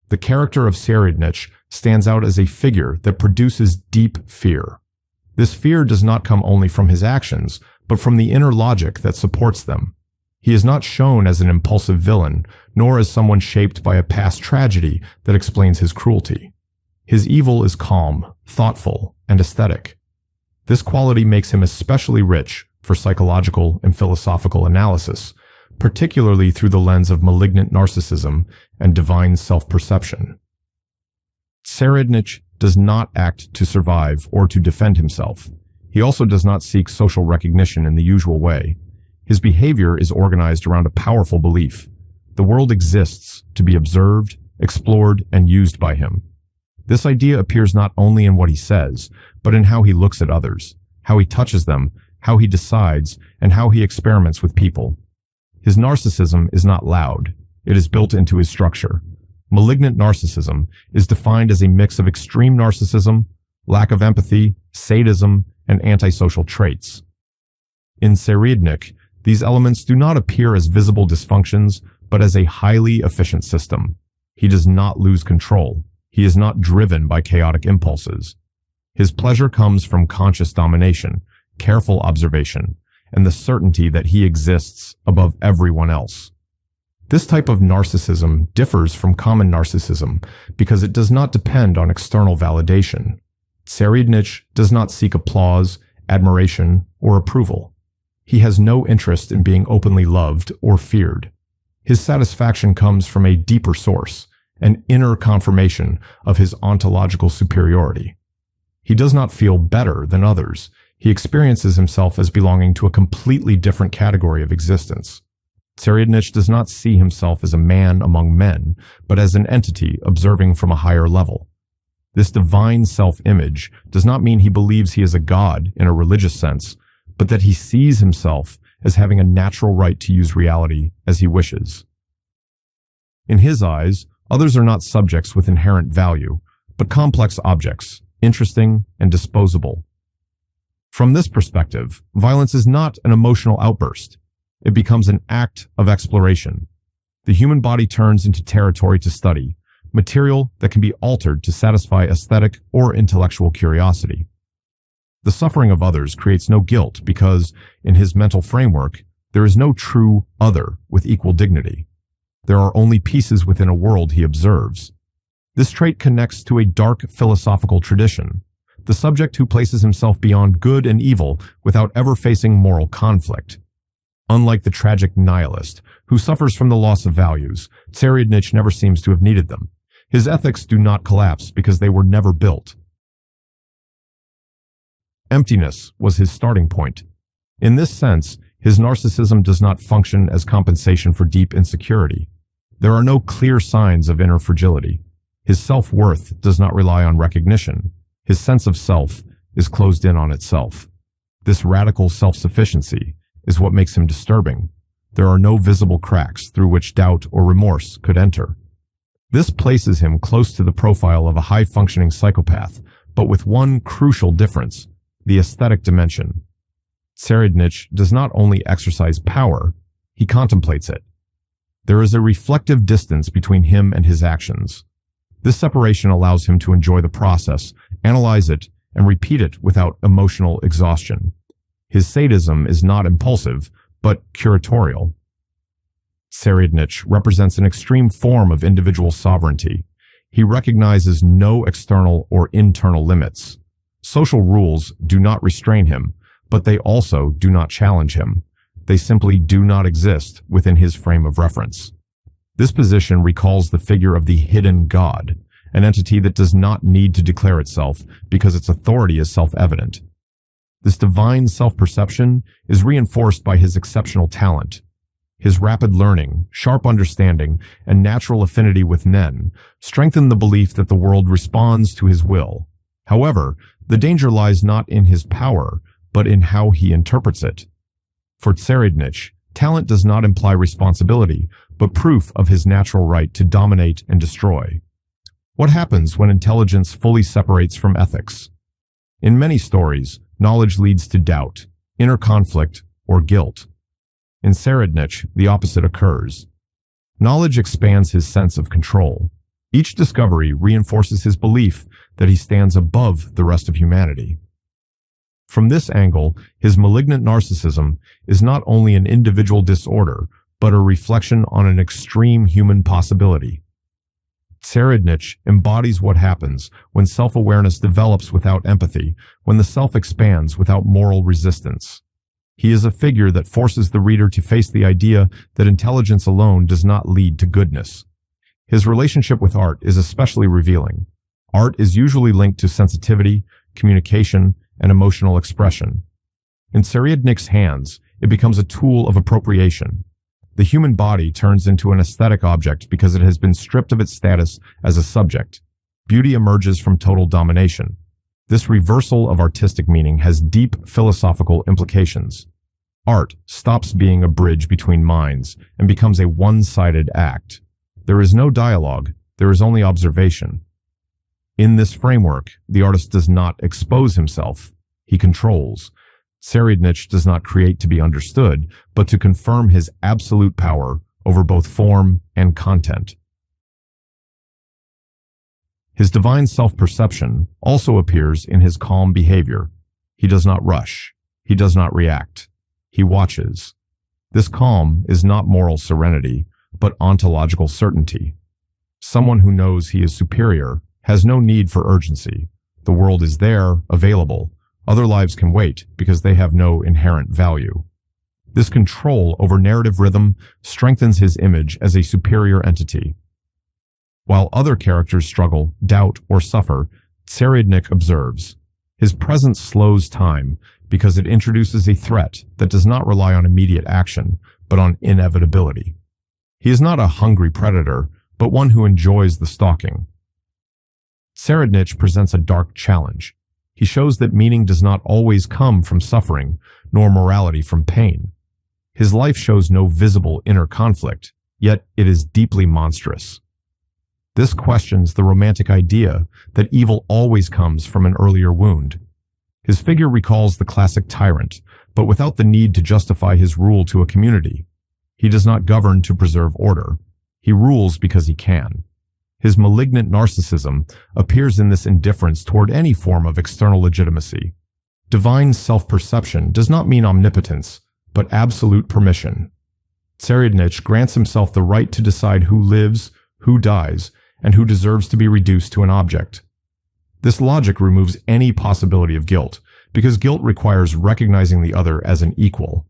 The character of Tserriednich stands out as a figure that produces deep fear. This fear does not come only from his actions, but from the inner logic that supports them. He is not shown as an impulsive villain, nor as someone shaped by a past tragedy that explains his cruelty. His evil is calm, thoughtful, and aesthetic. This quality makes him especially rich for psychological and philosophical analysis, particularly through the lens of malignant narcissism and divine self-perception. Tserriednich does not act to survive or to defend himself. He also does not seek social recognition in the usual way. His behavior is organized around a powerful belief. The world exists to be observed, explored, and used by him. This idea appears not only in what he says, but in how he looks at others, how he touches them, how he decides, and how he experiments with people. His narcissism is not loud. It is built into his structure. Malignant narcissism is defined as a mix of extreme narcissism, lack of empathy, sadism, and antisocial traits. In Tserriednich, these elements do not appear as visible dysfunctions, but as a highly efficient system. He does not lose control. He is not driven by chaotic impulses. His pleasure comes from conscious domination, careful observation, and the certainty that he exists above everyone else. This type of narcissism differs from common narcissism because it does not depend on external validation. Tserriednich does not seek applause, admiration, or approval. He has no interest in being openly loved or feared. His satisfaction comes from a deeper source, an inner confirmation of his ontological superiority. He does not feel better than others. He experiences himself as belonging to a completely different category of existence. Tserriednich does not see himself as a man among men, but as an entity observing from a higher level. This divine self-image does not mean he believes he is a god in a religious sense, but that he sees himself as having a natural right to use reality as he wishes. In his eyes, others are not subjects with inherent value, but complex objects, interesting and disposable. From this perspective, violence is not an emotional outburst. It becomes an act of exploration. The human body turns into territory to study, material that can be altered to satisfy aesthetic or intellectual curiosity. The suffering of others creates no guilt because, in his mental framework, there is no true other with equal dignity. There are only pieces within a world he observes. This trait connects to a dark philosophical tradition, the subject who places himself beyond good and evil without ever facing moral conflict. Unlike the tragic nihilist, who suffers from the loss of values, Tserriednich never seems to have needed them. His ethics do not collapse because they were never built. Emptiness was his starting point. In this sense, his narcissism does not function as compensation for deep insecurity. There are no clear signs of inner fragility. His self-worth does not rely on recognition. His sense of self is closed in on itself. This radical self-sufficiency is what makes him disturbing. There are no visible cracks through which doubt or remorse could enter. This places him close to the profile of a high-functioning psychopath, but with one crucial difference: the aesthetic dimension. Tserriednich does not only exercise power, he contemplates it. There is a reflective distance between him and his actions. This separation allows him to enjoy the process, analyze it, and repeat it without emotional exhaustion. His sadism is not impulsive, but curatorial. Tserriednich represents an extreme form of individual sovereignty. He recognizes no external or internal limits. Social rules do not restrain him, but they also do not challenge him. They simply do not exist within his frame of reference. This position recalls the figure of the hidden God, an entity that does not need to declare itself because its authority is self-evident. This divine self-perception is reinforced by his exceptional talent. His rapid learning, sharp understanding, and natural affinity with men strengthen the belief that the world responds to his will. However, the danger lies not in his power, but in how he interprets it. For Tserriednich, talent does not imply responsibility, but proof of his natural right to dominate and destroy. What happens when intelligence fully separates from ethics? In many stories, knowledge leads to doubt, inner conflict, or guilt. In Tserriednich, the opposite occurs. Knowledge expands his sense of control. Each discovery reinforces his belief that he stands above the rest of humanity. From this angle, his malignant narcissism is not only an individual disorder, but a reflection on an extreme human possibility. Tserriednich embodies what happens when self-awareness develops without empathy, when the self expands without moral resistance. He is a figure that forces the reader to face the idea that intelligence alone does not lead to goodness. His relationship with art is especially revealing. Art is usually linked to sensitivity, communication, and emotional expression. In Tserriednich's hands, it becomes a tool of appropriation. The human body turns into an aesthetic object because it has been stripped of its status as a subject. Beauty emerges from total domination. This reversal of artistic meaning has deep philosophical implications. Art stops being a bridge between minds and becomes a one-sided act. There is no dialogue, there is only observation. In this framework, the artist does not expose himself, he controls. Tserriednich does not create to be understood, but to confirm his absolute power over both form and content. His divine self-perception also appears in his calm behavior. He does not rush. He does not react. He watches. This calm is not moral serenity, but ontological certainty. Someone who knows he is superior has no need for urgency. The world is there, available. Other lives can wait because they have no inherent value. This control over narrative rhythm strengthens his image as a superior entity. While other characters struggle, doubt, or suffer, Tserriednich observes. His presence slows time because it introduces a threat that does not rely on immediate action, but on inevitability. He is not a hungry predator, but one who enjoys the stalking. Tserriednich presents a dark challenge. He shows that meaning does not always come from suffering, nor morality from pain. His life shows no visible inner conflict, yet it is deeply monstrous. This questions the romantic idea that evil always comes from an earlier wound. His figure recalls the classic tyrant, but without the need to justify his rule to a community. He does not govern to preserve order. He rules because he can. His malignant narcissism appears in this indifference toward any form of external legitimacy. Divine self-perception does not mean omnipotence, but absolute permission. Tserriednich grants himself the right to decide who lives, who dies, and who deserves to be reduced to an object. This logic removes any possibility of guilt, because guilt requires recognizing the other as an equal.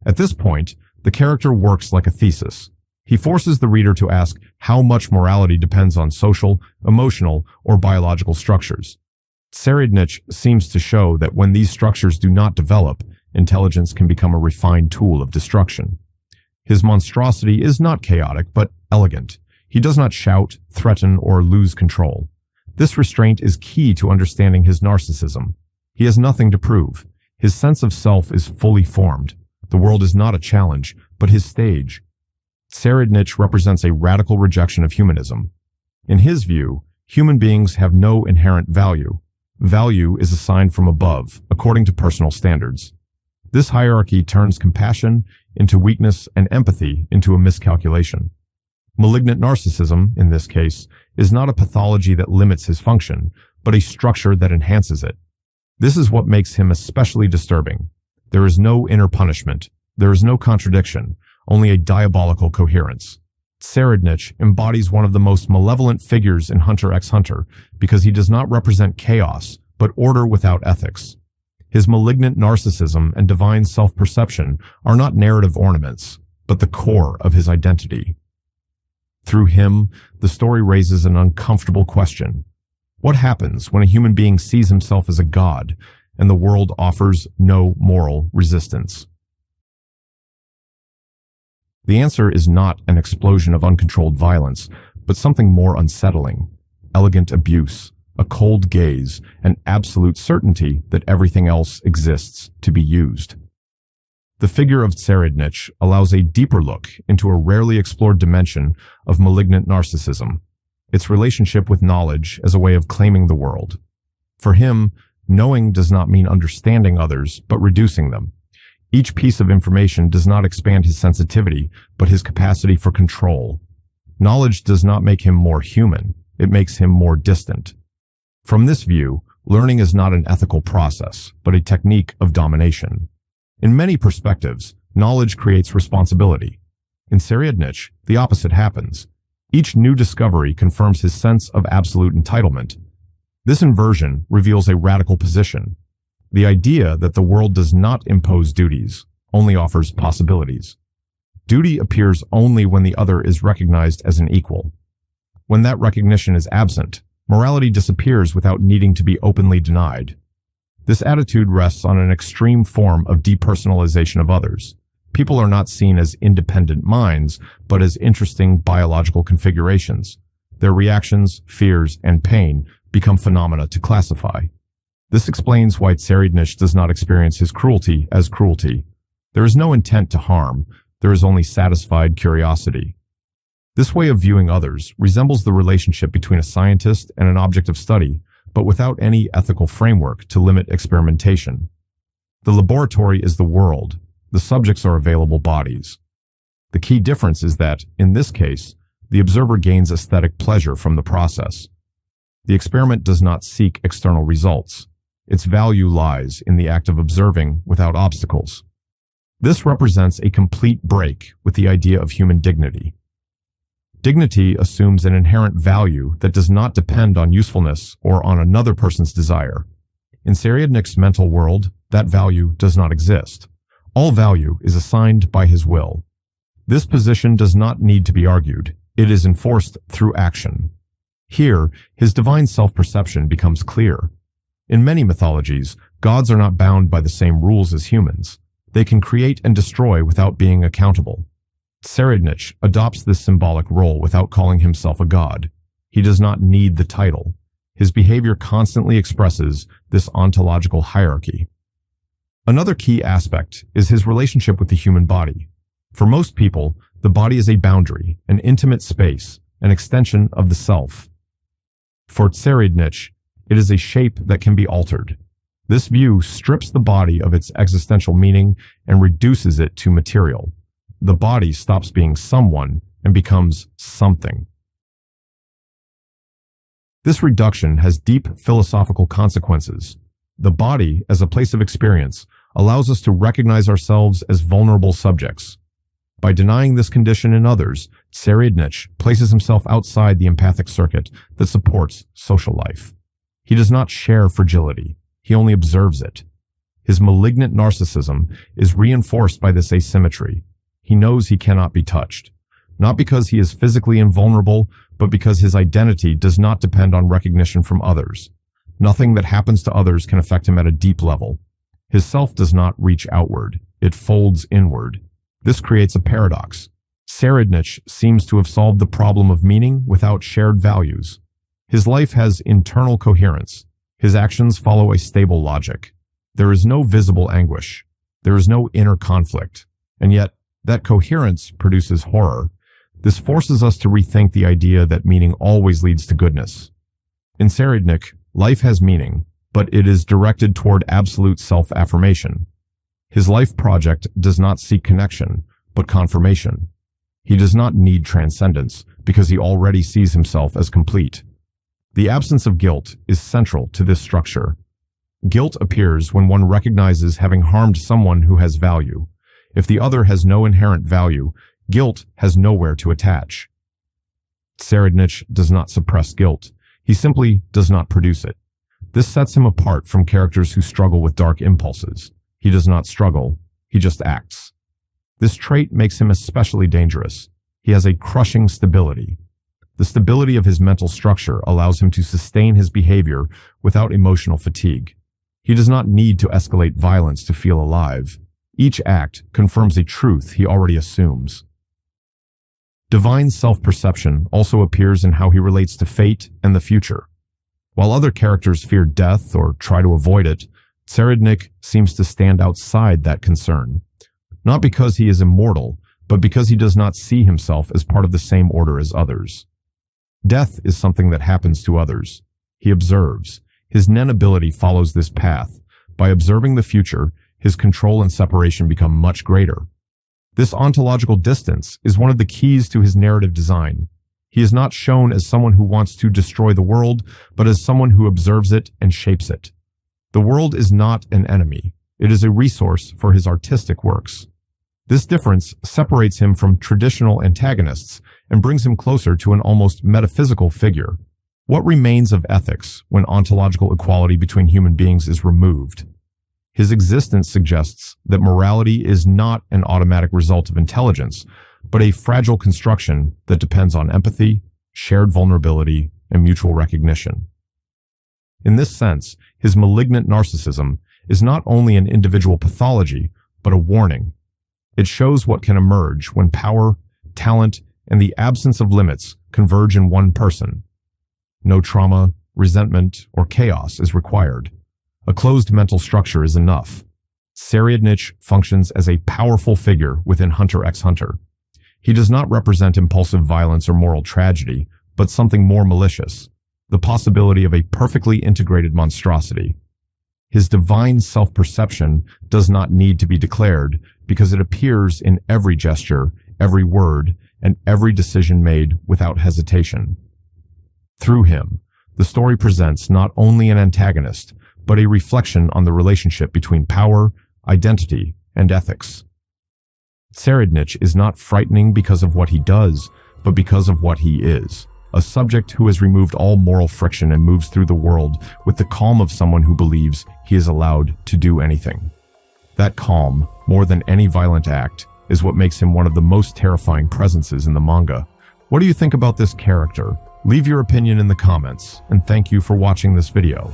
At this point, the character works like a thesis. He forces the reader to ask how much morality depends on social, emotional, or biological structures. Tserriednich seems to show that when these structures do not develop, intelligence can become a refined tool of destruction. His monstrosity is not chaotic, but elegant. He does not shout, threaten, or lose control. This restraint is key to understanding his narcissism. He has nothing to prove. His sense of self is fully formed. The world is not a challenge, but his stage. Tserriednich represents a radical rejection of humanism. In his view, human beings have no inherent value. Value is assigned from above, according to personal standards. This hierarchy turns compassion into weakness and empathy into a miscalculation. Malignant narcissism, in this case, is not a pathology that limits his function, but a structure that enhances it. This is what makes him especially disturbing. There is no inner punishment. There is no contradiction, only a diabolical coherence. Tserriednich embodies one of the most malevolent figures in Hunter x Hunter because he does not represent chaos, but order without ethics. His malignant narcissism and divine self-perception are not narrative ornaments, but the core of his identity. Through him, the story raises an uncomfortable question. What happens when a human being sees himself as a god, and the world offers no moral resistance? The answer is not an explosion of uncontrolled violence, but something more unsettling. Elegant abuse, a cold gaze, and absolute certainty that everything else exists to be used. The figure of Tserriednich allows a deeper look into a rarely explored dimension of malignant narcissism, its relationship with knowledge as a way of claiming the world. For him, knowing does not mean understanding others, but reducing them. Each piece of information does not expand his sensitivity, but his capacity for control. Knowledge does not make him more human, it makes him more distant. From this view, learning is not an ethical process, but a technique of domination. In many perspectives, knowledge creates responsibility. In Tserriednich, the opposite happens. Each new discovery confirms his sense of absolute entitlement. This inversion reveals a radical position. The idea that the world does not impose duties, only offers possibilities. Duty appears only when the other is recognized as an equal. When that recognition is absent, morality disappears without needing to be openly denied. This attitude rests on an extreme form of depersonalization of others. People are not seen as independent minds, but as interesting biological configurations. Their reactions, fears, and pain become phenomena to classify. This explains why Tserriednich does not experience his cruelty as cruelty. There is no intent to harm, there is only satisfied curiosity. This way of viewing others resembles the relationship between a scientist and an object of study, but without any ethical framework to limit experimentation. The laboratory is the world. The subjects are available bodies. The key difference is that, in this case, the observer gains aesthetic pleasure from the process. The experiment does not seek external results. Its value lies in the act of observing without obstacles. This represents a complete break with the idea of human dignity. Dignity assumes an inherent value that does not depend on usefulness or on another person's desire. In Tserriednich's mental world, that value does not exist. All value is assigned by his will. This position does not need to be argued. It is enforced through action. Here, his divine self-perception becomes clear. In many mythologies, gods are not bound by the same rules as humans. They can create and destroy without being accountable. Tserriednich adopts this symbolic role without calling himself a god. He does not need the title. His behavior constantly expresses this ontological hierarchy. Another key aspect is his relationship with the human body. For most people, the body is a boundary, an intimate space, an extension of the self. For Tserriednich, it is a shape that can be altered. This view strips the body of its existential meaning and reduces it to material. The body stops being someone and becomes something. This reduction has deep philosophical consequences. The body, as a place of experience, allows us to recognize ourselves as vulnerable subjects. By denying this condition in others, Tserriednich places himself outside the empathic circuit that supports social life. He does not share fragility. He only observes it. His malignant narcissism is reinforced by this asymmetry. He knows he cannot be touched, not because he is physically invulnerable, but because his identity does not depend on recognition from others. Nothing that happens to others can affect him at a deep level. His self does not reach outward. It folds inward. This creates a paradox. Tserriednich seems to have solved the problem of meaning without shared values. His life has internal coherence. His actions follow a stable logic. There is no visible anguish. There is no inner conflict. And yet, that coherence produces horror. This forces us to rethink the idea that meaning always leads to goodness. In Tserriednich, life has meaning, but it is directed toward absolute self-affirmation. His life project does not seek connection, but confirmation. He does not need transcendence because he already sees himself as complete. The absence of guilt is central to this structure. Guilt appears when one recognizes having harmed someone who has value. If the other has no inherent value, guilt has nowhere to attach. Tserriednich does not suppress guilt. He simply does not produce it. This sets him apart from characters who struggle with dark impulses. He does not struggle. He just acts. This trait makes him especially dangerous. He has a crushing stability. The stability of his mental structure allows him to sustain his behavior without emotional fatigue. He does not need to escalate violence to feel alive. Each act confirms a truth he already assumes. Divine self-perception also appears in how he relates to fate and the future. While other characters fear death or try to avoid it, Tserriednich seems to stand outside that concern. Not because he is immortal, but because he does not see himself as part of the same order as others. Death is something that happens to others. He observes. His Nen ability follows this path. By observing the future, his control and separation become much greater. This ontological distance is one of the keys to his narrative design. He is not shown as someone who wants to destroy the world, but as someone who observes it and shapes it. The world is not an enemy. It is a resource for his artistic works. This difference separates him from traditional antagonists and brings him closer to an almost metaphysical figure. What remains of ethics when ontological equality between human beings is removed? His existence suggests that morality is not an automatic result of intelligence, but a fragile construction that depends on empathy, shared vulnerability, and mutual recognition. In this sense, his malignant narcissism is not only an individual pathology, but a warning. It shows what can emerge when power, talent, and the absence of limits converge in one person. No trauma, resentment, or chaos is required. A closed mental structure is enough. Tserriednich functions as a powerful figure within Hunter x Hunter. He does not represent impulsive violence or moral tragedy, but something more malicious, the possibility of a perfectly integrated monstrosity. His divine self-perception does not need to be declared because it appears in every gesture, every word, and every decision made without hesitation. Through him, the story presents not only an antagonist, but a reflection on the relationship between power, identity, and ethics. Tserriednich is not frightening because of what he does, but because of what he is. A subject who has removed all moral friction and moves through the world with the calm of someone who believes he is allowed to do anything. That calm, more than any violent act, is what makes him one of the most terrifying presences in the manga. What do you think about this character? Leave your opinion in the comments, and thank you for watching this video.